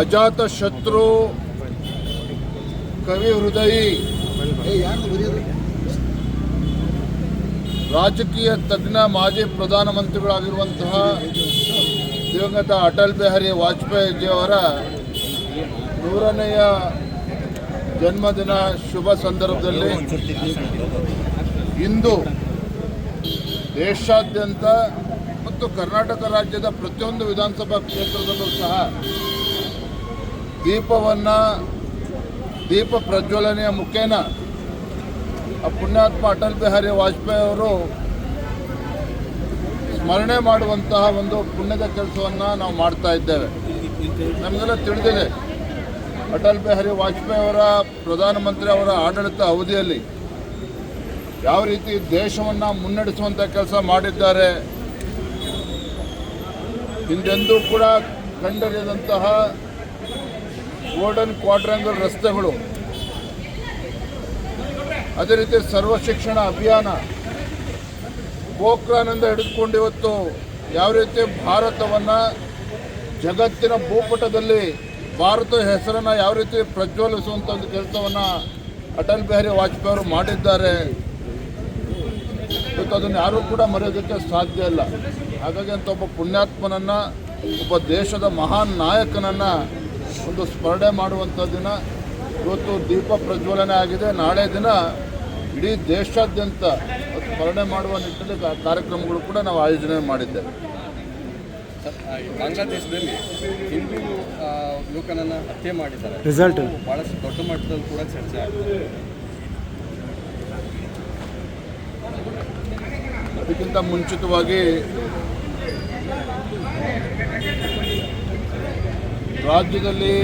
ಅಜಾತ ಶತ್ರು ಕವಿ ಹೃದಯಿ ರಾಜಕೀಯ ತಜ್ಞ ಮಾಜಿ ಪ್ರಧಾನಮಂತ್ರಿಗಳಾಗಿರುವಂತಹ ದಿವಂಗತ ಅಟಲ್ ಬಿಹಾರಿ ವಾಜಪೇಯಿಜಿಯವರ 100ನೇ ಜನ್ಮದಿನ ಶುಭ ಸಂದರ್ಭದಲ್ಲಿ ಇಂದು ದೇಶಾದ್ಯಂತ ಮತ್ತು ಕರ್ನಾಟಕ ರಾಜ್ಯದ ಪ್ರತಿಯೊಂದು ವಿಧಾನಸಭಾ ಕ್ಷೇತ್ರದಲ್ಲೂ ಸಹ ದೀಪ ಪ್ರಜ್ವಲನೆಯ ಮುಖೇನ ಪುಣ್ಯಾತ್ಮ ಅಟಲ್ ಬಿಹಾರಿ ವಾಜಪೇಯಿ ಅವರು ಸ್ಮರಣೆ ಮಾಡುವಂತಹ ಒಂದು ಪುಣ್ಯದ ಕೆಲಸವನ್ನು ನಾವು ಮಾಡ್ತಾ ಇದ್ದೇವೆ. ನಮಗೆಲ್ಲ ತಿಳಿದಿದೆ, ಅಟಲ್ ಬಿಹಾರಿ ವಾಜಪೇಯಿ ಅವರ ಪ್ರಧಾನಮಂತ್ರಿ ಅವರ ಆಡಳಿತ ಅವಧಿಯಲ್ಲಿ ಯಾವ ರೀತಿ ದೇಶವನ್ನು ಮುನ್ನಡೆಸುವಂಥ ಕೆಲಸ ಮಾಡಿದ್ದಾರೆ. ಹಿಂದೆಂದೂ ಕೂಡ ಕಂಡರಿಯದಂತಹ ಗೋಲ್ಡನ್ ಕ್ವಾಡ್ರ್ಯಾಂಗಲ್ ರಸ್ತೆಗಳು, ಅದೇ ರೀತಿ ಸರ್ವ ಶಿಕ್ಷಣ ಅಭಿಯಾನ, ಪೋಖ್ರಾನ್ನಿಂದ ಹಿಡಿದುಕೊಂಡು ಇವತ್ತು ಯಾವ ರೀತಿ ಭಾರತವನ್ನು ಜಗತ್ತಿನ ಭೂಪಟದಲ್ಲಿ ಭಾರತ ಹೆಸರನ್ನು ಯಾವ ರೀತಿ ಪ್ರಜ್ವಲಿಸುವಂಥ ಒಂದು ಕೆಲಸವನ್ನು ಅಟಲ್ ಬಿಹಾರಿ ವಾಜಪೇಯಿ ಅವರು ಮಾಡಿದ್ದಾರೆ. ಇವತ್ತು ಅದನ್ನು ಯಾರೂ ಕೂಡ ಮರೆಯೋದಕ್ಕೆ ಸಾಧ್ಯ ಇಲ್ಲ. ಹಾಗಾಗಿ ಅಂತ ಒಬ್ಬ ಪುಣ್ಯಾತ್ಮನನ್ನು, ಒಬ್ಬ ದೇಶದ ಮಹಾನ್ ನಾಯಕನನ್ನು ಒಂದು ಸ್ಮರಣೆ ಮಾಡುವಂಥ ದಿನ ಇವತ್ತು. ದೀಪ ಪ್ರಜ್ವಲನೆ ಆಗಿದೆ. ನಾಳೆ ದಿನ ಇಡೀ ದೇಶಾದ್ಯಂತ ಸ್ಮರಣೆ ಮಾಡುವ ನಿಟ್ಟಿನಲ್ಲಿ ಕಾರ್ಯಕ್ರಮಗಳು ಕೂಡ ನಾವು ಆಯೋಜನೆ ಮಾಡಿದ್ದೇವೆ. ಬಾಂಗ್ಲಾದೇಶದಲ್ಲಿ ಹಿಂದೂ ಯುವಕನನ್ನು ಹತ್ಯೆ ಮಾಡಿದ್ದಾರೆ. ರಿಸಲ್ಟ್ ಭಾಳಷ್ಟು ದೊಡ್ಡ ಮಟ್ಟದಲ್ಲಿ ಕೂಡ ಚರ್ಚೆ ಆಗ್ತದೆ. ಅದಕ್ಕಿಂತ ಮುಂಚಿತವಾಗಿ ರಾಜ್ಯದಲ್ಲಿ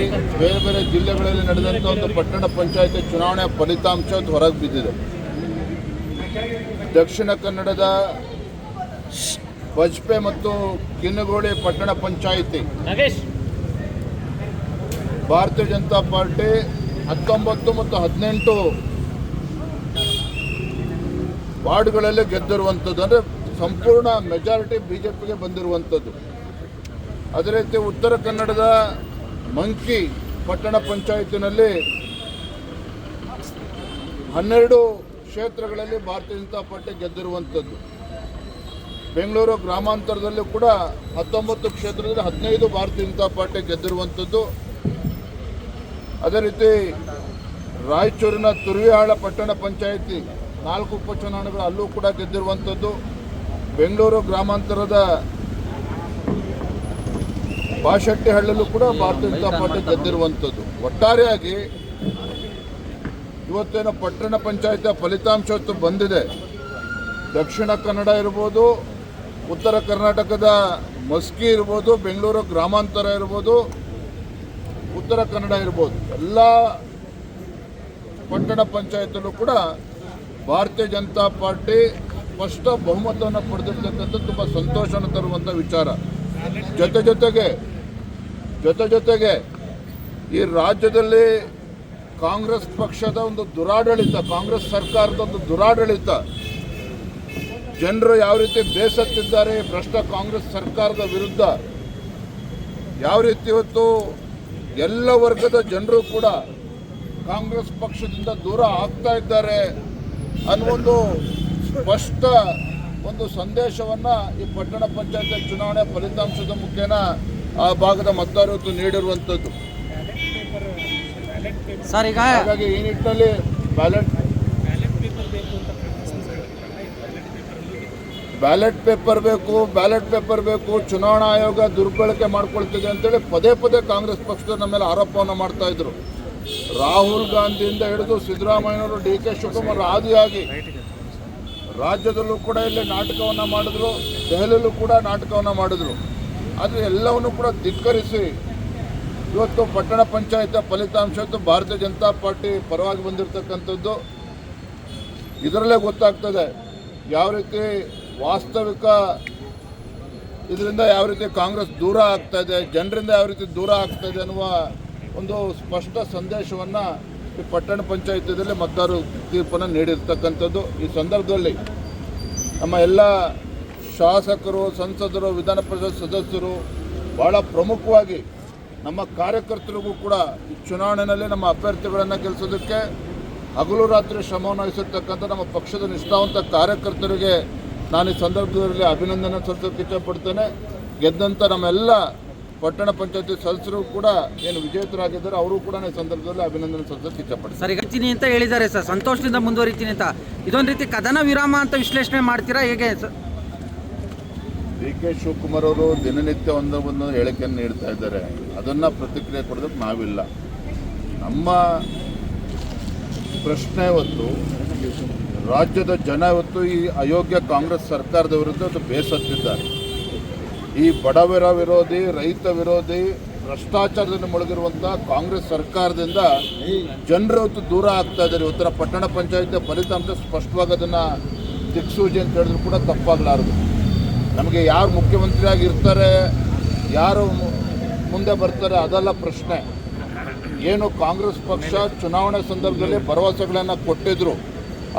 ಬೇರೆ ಬೇರೆ ಜಿಲ್ಲೆಗಳಲ್ಲಿ ನಡೆದಂಥ ಒಂದು ಪಟ್ಟಣ ಪಂಚಾಯತಿ ಚುನಾವಣೆಯ ಫಲಿತಾಂಶ ಹೊರಗೆ ಬಿದ್ದಿದೆ. ದಕ್ಷಿಣ ಕನ್ನಡದ ಬಜ್ಪೆ ಮತ್ತು ಕಿನ್ನಗೋಳಿ ಪಟ್ಟಣ ಪಂಚಾಯಿತಿ ಭಾರತೀಯ ಜನತಾ ಪಾರ್ಟಿ 19 ಮತ್ತು 18 ವಾರ್ಡ್ಗಳಲ್ಲಿ ಗೆದ್ದಿರುವಂಥದ್ದು, ಅಂದರೆ ಸಂಪೂರ್ಣ ಮೆಜಾರಿಟಿ BJPಗೆ ಬಂದಿರುವಂಥದ್ದು. ಅದೇ ರೀತಿ ಉತ್ತರ ಕನ್ನಡದ ಮಂಕಿ ಪಟ್ಟಣ ಪಂಚಾಯತಿನಲ್ಲಿ 12 ಕ್ಷೇತ್ರಗಳಲ್ಲಿ ಭಾರತೀಯ ಜನತಾ ಪಾರ್ಟಿ ಗೆದ್ದಿರುವಂಥದ್ದು. ಬೆಂಗಳೂರು ಗ್ರಾಮಾಂತರದಲ್ಲೂ ಕೂಡ 19 ಕ್ಷೇತ್ರದಲ್ಲಿ 15 ಭಾರತೀಯ ಜನತಾ ಪಾರ್ಟಿ ಗೆದ್ದಿರುವಂಥದ್ದು. ಅದೇ ರೀತಿ ರಾಯಚೂರಿನ ತುರ್ವಿಹಾಳ ಪಟ್ಟಣ ಪಂಚಾಯಿತಿ 4 ಉಪಚುನಾವಣೆಗಳು ಅಲ್ಲೂ ಕೂಡ ಗೆದ್ದಿರುವಂಥದ್ದು. ಬೆಂಗಳೂರು ಗ್ರಾಮಾಂತರದ ಬಾಶೆಟ್ಟಿಹಳ್ಳಲ್ಲೂ ಕೂಡ ಭಾರತೀಯ ಜನತಾ ಪಾರ್ಟಿ ಗೆದ್ದಿರುವಂಥದ್ದು. ಒಟ್ಟಾರೆಯಾಗಿ ಇವತ್ತೇನು ಪಟ್ಟಣ ಪಂಚಾಯತಿಯ ಫಲಿತಾಂಶ ಬಂದಿದೆ, ದಕ್ಷಿಣ ಕನ್ನಡ ಇರ್ಬೋದು, ಉತ್ತರ ಕರ್ನಾಟಕದ ಮಸ್ಕಿ ಇರ್ಬೋದು, ಬೆಂಗಳೂರು ಗ್ರಾಮಾಂತರ ಇರ್ಬೋದು, ಉತ್ತರ ಕನ್ನಡ ಇರ್ಬೋದು, ಎಲ್ಲ ಪಟ್ಟಣ ಪಂಚಾಯತಲ್ಲೂ ಕೂಡ ಭಾರತೀಯ ಜನತಾ ಪಾರ್ಟಿ ಸ್ಪಷ್ಟ ಬಹುಮತವನ್ನು ಪಡೆದಿರ್ತಕ್ಕಂಥ ತುಂಬ ಸಂತೋಷವನ್ನು ತರುವಂಥ ವಿಚಾರ. ಜೊತೆಗೆ ಈ ರಾಜ್ಯದಲ್ಲಿ ಕಾಂಗ್ರೆಸ್ ಪಕ್ಷದ ಒಂದು ದುರಾಡಳಿತ, ಕಾಂಗ್ರೆಸ್ ಸರ್ಕಾರದ ಒಂದು ದುರಾಡಳಿತ, ಜನರು ಯಾವ ರೀತಿ ಬೇಸತ್ತಿದ್ದಾರೆ ಭ್ರಷ್ಟ ಕಾಂಗ್ರೆಸ್ ಸರ್ಕಾರದ ವಿರುದ್ಧ, ಯಾವ ರೀತಿ ಇವತ್ತು ಎಲ್ಲ ವರ್ಗದ ಜನರು ಕೂಡ ಕಾಂಗ್ರೆಸ್ ಪಕ್ಷದಿಂದ ದೂರ ಆಗ್ತಾ ಇದ್ದಾರೆ ಅನ್ನುವೊಂದು ಸ್ಪಷ್ಟ ಒಂದು ಸಂದೇಶವನ್ನು ಈ ಪಟ್ಟಣ ಪಂಚಾಯತ್ ಚುನಾವಣೆ ಫಲಿತಾಂಶದ ಮುಖೇನ ಆ ಭಾಗದ ಮತದಾರರು ನೀಡಿರುವಂಥದ್ದು. ಹಾಗಾಗಿ ಈ ನಿಟ್ಟಿನಲ್ಲಿ ಬ್ಯಾಲೆಟ್ ಪೇಪರ್ ಬೇಕು, ಚುನಾವಣಾ ಆಯೋಗ ದುರ್ಬಳಕೆ ಮಾಡ್ಕೊಳ್ತಿದೆ ಅಂತೇಳಿ ಪದೇ ಕಾಂಗ್ರೆಸ್ ಪಕ್ಷದ ನಮ್ಮ ಮೇಲೆ ಆರೋಪವನ್ನು ಮಾಡ್ತಾ ಇದ್ರು. ರಾಹುಲ್ ಗಾಂಧಿಯಿಂದ ಹಿಡಿದು ಸಿದ್ದರಾಮಯ್ಯನವರು, DK ಶಿವಕುಮಾರ್ ಆದಿಯಾಗಿ ರಾಜ್ಯದಲ್ಲೂ ಕೂಡ ಇಲ್ಲಿ ನಾಟಕವನ್ನು ಮಾಡಿದ್ರು, ದೆಹಲಿಯಲ್ಲೂ ಕೂಡ ನಾಟಕವನ್ನು ಮಾಡಿದ್ರು. ಆದರೆ ಎಲ್ಲವನ್ನೂ ಕೂಡ ಧಿಕ್ಕರಿಸಿ ಇವತ್ತು ಪಟ್ಟಣ ಪಂಚಾಯತ್ ಫಲಿತಾಂಶ ಭಾರತೀಯ ಜನತಾ ಪಾರ್ಟಿ ಪರವಾಗಿ ಬಂದಿರತಕ್ಕಂಥದ್ದು. ಇದರಲ್ಲೇ ಗೊತ್ತಾಗ್ತದೆ ಯಾವ ರೀತಿ ವಾಸ್ತವಿಕ ಇದರಿಂದ ಯಾವ ರೀತಿ ಕಾಂಗ್ರೆಸ್ ದೂರ ಆಗ್ತಾ ಇದೆ, ಜನರಿಂದ ಯಾವ ರೀತಿ ದೂರ ಆಗ್ತಾ ಇದೆ ಅನ್ನುವ ಒಂದು ಸ್ಪಷ್ಟ ಸಂದೇಶವನ್ನು ಈ ಪಟ್ಟಣ ಪಂಚಾಯತಿಯಲ್ಲಿ ಮತದಾರರು ತೀರ್ಪನ್ನು ನೀಡಿರ್ತಕ್ಕಂಥದ್ದು. ಈ ಸಂದರ್ಭದಲ್ಲಿ ನಮ್ಮ ಎಲ್ಲ ಶಾಸಕರು, ಸಂಸದರು, ವಿಧಾನ ಪರಿಷತ್ ಸದಸ್ಯರು ಭಾಳ ಪ್ರಮುಖವಾಗಿ ನಮ್ಮ ಕಾರ್ಯಕರ್ತರಿಗೂ ಕೂಡ ಈ ಚುನಾವಣೆಯಲ್ಲಿ ನಮ್ಮ ಅಭ್ಯರ್ಥಿಗಳನ್ನು ಗೆಲ್ಲಿಸೋದಕ್ಕೆ ಹಗಲು ರಾತ್ರಿ ಶ್ರಮವನ್ನು ವಹಿಸಿರ್ತಕ್ಕಂಥ ನಮ್ಮ ಪಕ್ಷದ ನಿಷ್ಠಾವಂತ ಕಾರ್ಯಕರ್ತರಿಗೆ ನಾನು ಈ ಸಂದರ್ಭದಲ್ಲಿ ಅಭಿನಂದನೆ ಸಲ್ಲಿಸೋಕ್ಕೆ ಇಷ್ಟಪಡ್ತೇನೆ. ಗೆದ್ದಂಥ ನಮ್ಮೆಲ್ಲ ಪಟ್ಟಣ ಪಂಚಾಯತಿ ಸದಸ್ಯರು ಕೂಡ ಏನು ವಿಜೇತರಾಗಿದ್ದಾರೆ ಅವರು ಕೂಡ ಈ ಸಂದರ್ಭದಲ್ಲಿ ಅಭಿನಂದನೆ ಸಲ್ಲಿಸೋಕ್ಕೆ ಇಷ್ಟಪಡ್ತಾರೆ. ಸರ್, ಈಗ ಅಂತ ಹೇಳಿದ್ದಾರೆ ಸರ್, ಸಂತೋಷದಿಂದ ಮುಂದುವರಿತೀನಿ ಅಂತ. ಇದೊಂದು ರೀತಿ ಕದನ ವಿರಾಮ ಅಂತ ವಿಶ್ಲೇಷಣೆ ಮಾಡ್ತೀರಾ ಹೇಗೆ ಸರ್? ಡಿ ಕೆ ಶಿವಕುಮಾರ್ ಅವರು ದಿನನಿತ್ಯ ಒಂದು ಹೇಳಿಕೆಯನ್ನು ನೀಡ್ತಾ ಇದ್ದಾರೆ. ಅದನ್ನು ಪ್ರತಿಕ್ರಿಯೆ ಕೊಡೋದಕ್ಕೆ ನಾವಿಲ್ಲ. ನಮ್ಮ ಪ್ರಶ್ನೆ ಇವತ್ತು ರಾಜ್ಯದ ಜನ ಇವತ್ತು ಈ ಅಯೋಗ್ಯ ಕಾಂಗ್ರೆಸ್ ಸರ್ಕಾರದ ವಿರುದ್ಧ ಅದು ಬೇಸತ್ತಿದ್ದಾರೆ. ಈ ಬಡವರ ವಿರೋಧಿ, ರೈತ ವಿರೋಧಿ, ಭ್ರಷ್ಟಾಚಾರದಲ್ಲಿ ಮುಳುಗಿರುವಂಥ ಕಾಂಗ್ರೆಸ್ ಸರ್ಕಾರದಿಂದ ಜನರು ಇವತ್ತು ದೂರ ಆಗ್ತಾ ಇದ್ದಾರೆ. ಇವತ್ತಿನ ಪಟ್ಟಣ ಪಂಚಾಯತ್ ಫಲಿತಾಂಶ ಸ್ಪಷ್ಟವಾಗಿ ಅದನ್ನು ದಿಕ್ಸೂಚಿ ಅಂತ ಹೇಳಿದ್ರು ಕೂಡ ತಪ್ಪಾಗಲಾರದು. ನಮಗೆ ಯಾರು ಮುಖ್ಯಮಂತ್ರಿಯಾಗಿ ಇರ್ತಾರೆ, ಯಾರು ಮುಂದೆ ಬರ್ತಾರೆ ಅದೆಲ್ಲ ಪ್ರಶ್ನೆ. ಏನು ಕಾಂಗ್ರೆಸ್ ಪಕ್ಷ ಚುನಾವಣೆ ಸಂದರ್ಭದಲ್ಲಿ ಭರವಸೆಗಳನ್ನು ಕೊಟ್ಟಿದ್ರು,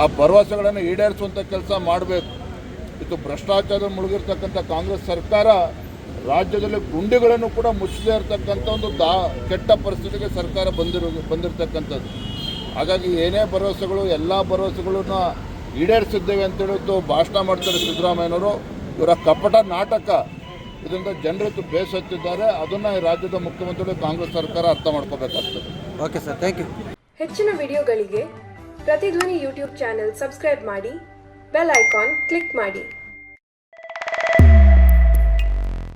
ಆ ಭರವಸೆಗಳನ್ನು ಈಡೇರಿಸುವಂಥ ಕೆಲಸ ಮಾಡಬೇಕು. ಇದು ಭ್ರಷ್ಟಾಚಾರ ಮುಳುಗಿರ್ತಕ್ಕಂಥ ಕಾಂಗ್ರೆಸ್ ಸರ್ಕಾರ ರಾಜ್ಯದಲ್ಲಿ ಗುಂಡಿಗಳನ್ನು ಕೂಡ ಮುಚ್ಚದೇ ಇರತಕ್ಕಂಥ ಒಂದು ಕೆಟ್ಟ ಪರಿಸ್ಥಿತಿಗೆ ಸರ್ಕಾರ ಬಂದಿರತಕ್ಕಂಥದ್ದು. ಹಾಗಾಗಿ ಏನೇ ಭರವಸೆಗಳು, ಎಲ್ಲ ಭರವಸೆಗಳನ್ನ ಈಡೇರಿಸಿದ್ದೇವೆ ಅಂತೇಳಿದ್ದು ಭಾಷಣ ಮಾಡ್ತಾರೆ ಸಿದ್ದರಾಮಯ್ಯನವರು. ಇವರ ಕಪಟ ನಾಟಕ, ಇದರಿಂದ ಜನರು ಬೇಸತ್ತಿದ್ದಾರೆ. ಅದನ್ನು ಈ ರಾಜ್ಯದ ಮುಖ್ಯಮಂತ್ರಿಗಳು ಕಾಂಗ್ರೆಸ್ ಸರ್ಕಾರ ಅರ್ಥ ಮಾಡ್ಕೋಬೇಕಾಗ್ತದೆ. Okay sir, thank you. ಹೆಚ್ಚಿನ ವಿಡಿಯೋಗಳಿಗೆ ಪ್ರತಿಧ್ವನಿ ಯೂಟ್ಯೂಬ್ ಚಾನೆಲ್ ಸಬ್ಸ್ಕ್ರೈಬ್ ಮಾಡಿ, ಬೆಲ್ ಐಕಾನ್ ಕ್ಲಿಕ್ ಮಾಡಿ.